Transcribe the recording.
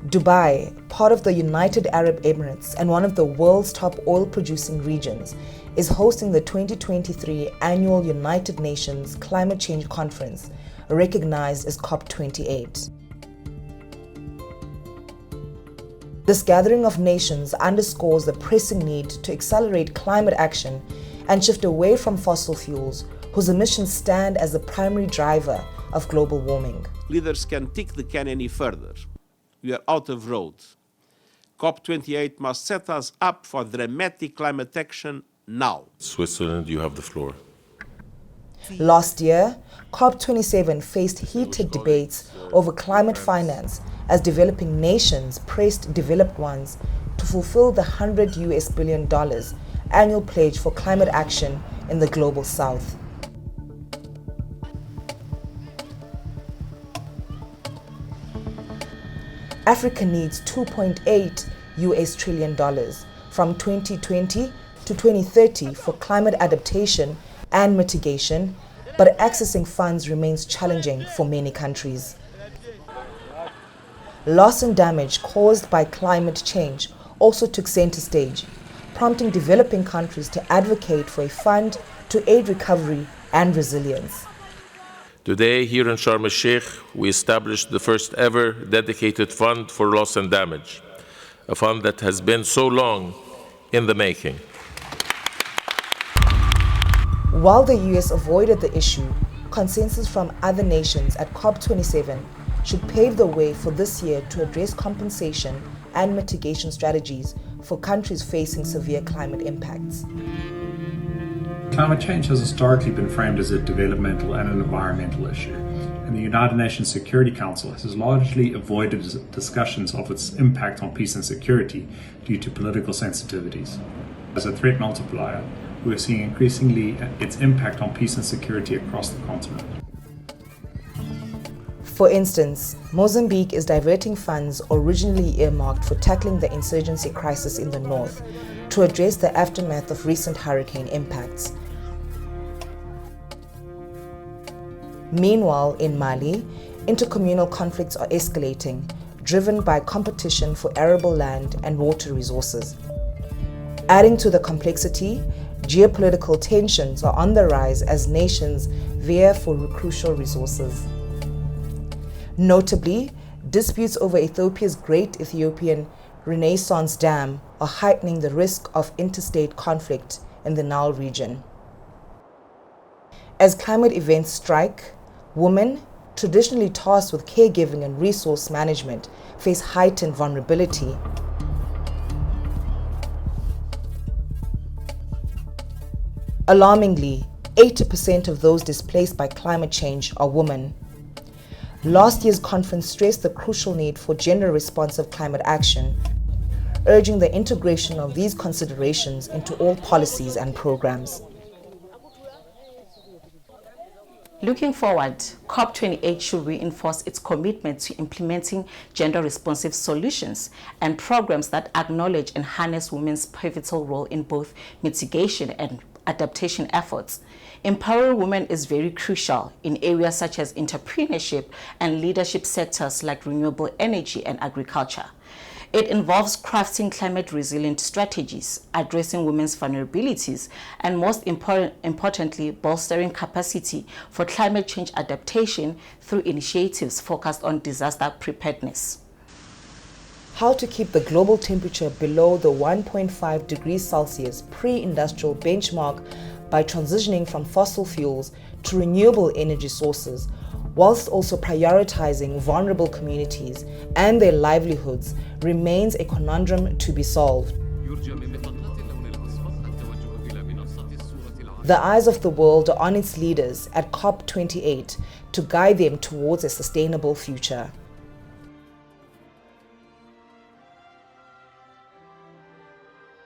Dubai, part of the United Arab Emirates and one of the world's top oil-producing regions, is hosting the 2023 annual United Nations Climate Change Conference, recognized as COP28. This gathering of nations underscores the pressing need to accelerate climate action and shift away from fossil fuels, whose emissions stand as the primary driver of global warming. Leaders can kick the can any further. We are out of road. COP28 must set us up for dramatic climate action now. Switzerland, you have the floor. Last year, COP27 faced heated debates over climate finance as developing nations pressed developed ones to fulfill the $100 billion annual pledge for climate action in the global south. Africa needs $2.8 trillion from 2020 to 2030 for climate adaptation and mitigation, but accessing funds remains challenging for many countries. Loss and damage caused by climate change also took center stage, prompting developing countries to advocate for a fund to aid recovery and resilience. Today, here in Sharm el-Sheikh, we established the first ever dedicated fund for loss and damage, a fund that has been so long in the making. While the US avoided the issue, consensus from other nations at COP27 should pave the way for this year to address compensation and mitigation strategies for countries facing severe climate impacts. Climate change has historically been framed as a developmental and an environmental issue, and the United Nations Security Council has largely avoided discussions of its impact on peace and security due to political sensitivities. As a threat multiplier, we are seeing increasingly its impact on peace and security across the continent. For instance, Mozambique is diverting funds originally earmarked for tackling the insurgency crisis in the north to address the aftermath of recent hurricane impacts. Meanwhile, in Mali, intercommunal conflicts are escalating, driven by competition for arable land and water resources. Adding to the complexity, geopolitical tensions are on the rise as nations vie for crucial resources. Notably, disputes over Ethiopia's Great Ethiopian Renaissance Dam are heightening the risk of interstate conflict in the Nile region. As climate events strike, women, traditionally tasked with caregiving and resource management, face heightened vulnerability. Alarmingly, 80% of those displaced by climate change are women. Last year's conference stressed the crucial need for gender-responsive climate action, urging the integration of these considerations into all policies and programs. Looking forward, COP28 should reinforce its commitment to implementing gender-responsive solutions and programs that acknowledge and harness women's pivotal role in both mitigation and adaptation efforts. Empowering women is very crucial in areas such as entrepreneurship and leadership sectors like renewable energy and agriculture. It involves crafting climate-resilient strategies, addressing women's vulnerabilities, and most importantly, bolstering capacity for climate change adaptation through initiatives focused on disaster preparedness. How to keep the global temperature below the 1.5 degrees Celsius pre-industrial benchmark by transitioning from fossil fuels to renewable energy sources, whilst also prioritizing vulnerable communities and their livelihoods, remains a conundrum to be solved. The eyes of the world are on its leaders at COP28 to guide them towards a sustainable future.